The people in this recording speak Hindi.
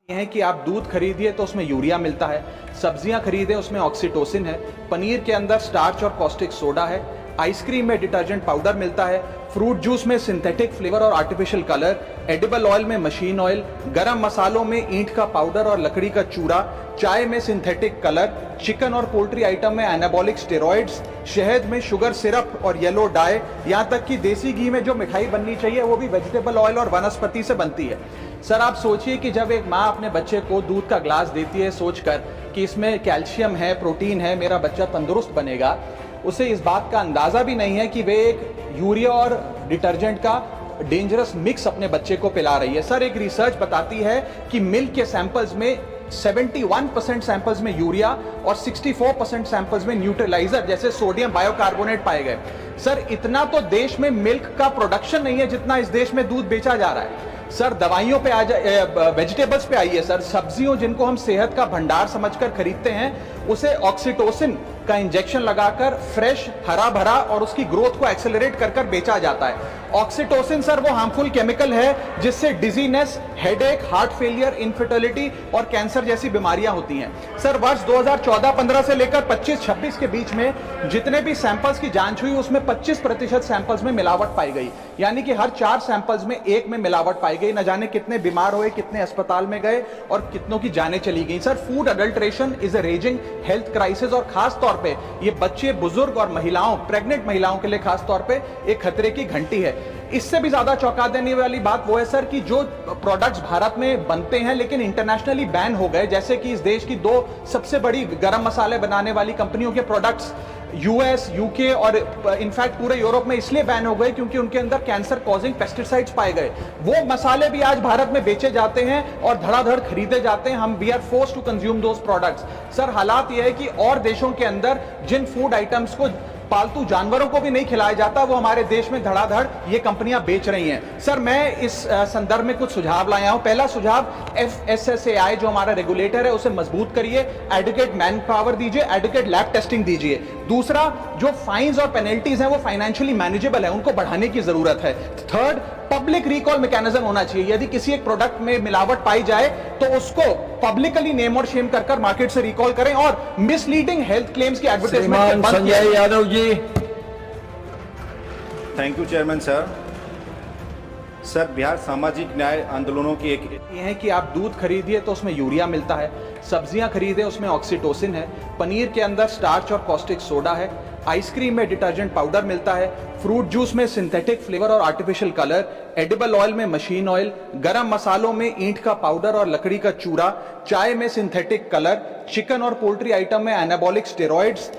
ये है कि आप दूध खरीदिए तो उसमें यूरिया मिलता है, सब्जियां खरीदें उसमें ऑक्सीटोसिन है, पनीर के अंदर स्टार्च और कॉस्टिक सोडा है, आइसक्रीम में डिटर्जेंट पाउडर मिलता है, फ्रूट जूस में सिंथेटिक फ्लेवर और आर्टिफिशियल कलर, एडिबल ऑयल में मशीन ऑयल, गरम मसालों में ईंट का पाउडर और लकड़ी का चूरा, चाय में सिंथेटिक कलर, चिकन और पोल्ट्री आइटम में एनाबॉलिक स्टेरॉइड्स, शहद में शुगर सिरप और येलो डाई, यहाँ तक कि देसी घी में जो मिठाई बननी चाहिए वो भी वेजिटेबल ऑयल और वनस्पति से बनती है। सर आप सोचिए कि जब एक माँ अपने बच्चे को दूध का ग्लास देती है सोचकर कि इसमें कैल्शियम है, प्रोटीन है, मेरा बच्चा तंदुरुस्त बनेगा, उसे इस बात का अंदाजा भी नहीं है कि वे एक यूरिया और डिटर्जेंट का डेंजरस मिक्स अपने बच्चे को पिला रही है। सर एक रिसर्च बताती है कि मिल्क के सैंपल्स में 71% सैंपल्स में यूरिया और 64% सैंपल्स में न्यूट्रलाइजर जैसे सोडियम बायोकार्बोनेट पाए गए। सर इतना तो देश में मिल्क का प्रोडक्शन नहीं है जितना इस देश में दूध बेचा जा रहा है। सर दवाइयों पे आ जाए, वेजिटेबल्स पे आइए सर, सब्जियों जिनको हम सेहत का भंडार समझकर खरीदते हैं उसे ऑक्सीटोसिन का इंजेक्शन लगाकर फ्रेश हरा भरा और उसकी ग्रोथ को एक्सेलरेट कर कर बेचा जाता है। ऑक्सीटोसिन सर वो हार्मफुल केमिकल है जिससे dizziness, headache, heart failure, infertility और कैंसर जैसी बीमारियां होती हैं। सर वर्ष 2014-15 से लेकर 25-26 के बीच में जितने भी सैंपल्स की जांच हुई उसमें 25% सैंपल्स में मिलावट पाई गई, यानी कि हर 4 सैंपल्स में 1 में मिलावट पाई गई। न जाने कितने बीमार हुए, कितने अस्पताल में गए और कितनों की जानें चली गई। Sir food adulteration is a raising health crisis और खास तौर पे ये बच्चे, बुजुर्ग और महिलाओं, प्रेग्नेंट महिलाओं के लिए खास तौर पे एक खतरे की घंटी है। इससे भी ज्यादा चौंका देने वाली बात वो है सर कि जो प्रोडक्ट्स भारत में बनते हैं लेकिन इंटरनेशनली बैन हो गए, जैसे कि इस देश की 2 सबसे बड़ी गरम मसाले बनाने वाली कंपनियों के प्रोडक्ट्स यूएस, यूके और इनफैक्ट पूरे यूरोप में इसलिए बैन हो गए क्योंकि उनके अंदर कैंसर कॉजिंग पेस्टिसाइड्स पाए गए। वो मसाले भी आज भारत में बेचे जाते हैं और धड़ाधड़ खरीदे जाते हैं। हम we are forced to consume those products. Sir हालात ये है कि और देशों के अंदर जिन फूड आइटम्स को पालतू जानवरों को भी नहीं खिलाया जाता वो हमारे देश में धड़ाधड़ ये कंपनियां बेच रही हैं। सर मैं इस संदर्भ में कुछ सुझाव लाया हूं। पहला सुझाव, FSSAI जो हमारा रेगुलेटर है उसे मजबूत करिए, एडुकेट मैन पावर दीजिए, एडुकेट लैब टेस्टिंग दीजिए। दूसरा, जो फाइन्स और पेनल्टीज हैं वो फाइनेंशियली मैनेजेबल है, उनको बढ़ाने की जरूरत है। थर्ड, पब्लिक रिकॉल मैकेनिज्म होना चाहिए। यदि किसी एक प्रोडक्ट में मिलावट पाई जाए तो उसको पब्लिकली नेम और शेम कर मार्केट से रिकॉल करें और मिसलीडिंग हेल्थ क्लेम्स की advertisement Sanjay Yadav ji. Thank you chairman sir. Sir Bihar सामाजिक न्याय आंदोलनों की एक ये है कि आप दूध खरीदिए तो उसमें यूरिया मिलता है, सब्जियां खरीदें उसमें ऑक्सीटोसिन है, पनीर के अंदर स्टार्च और कॉस्टिक सोडा है, आइसक्रीम में डिटर्जेंट पाउडर मिलता है, फ्रूट जूस में सिंथेटिक फ्लेवर और आर्टिफिशियल कलर, एडिबल ऑयल में मशीन ऑयल, गरम मसालों में ईंट का पाउडर और लकड़ी का चूरा, चाय में सिंथेटिक कलर, चिकन और पोल्ट्री आइटम में एनाबॉलिक स्टेरॉइड्स,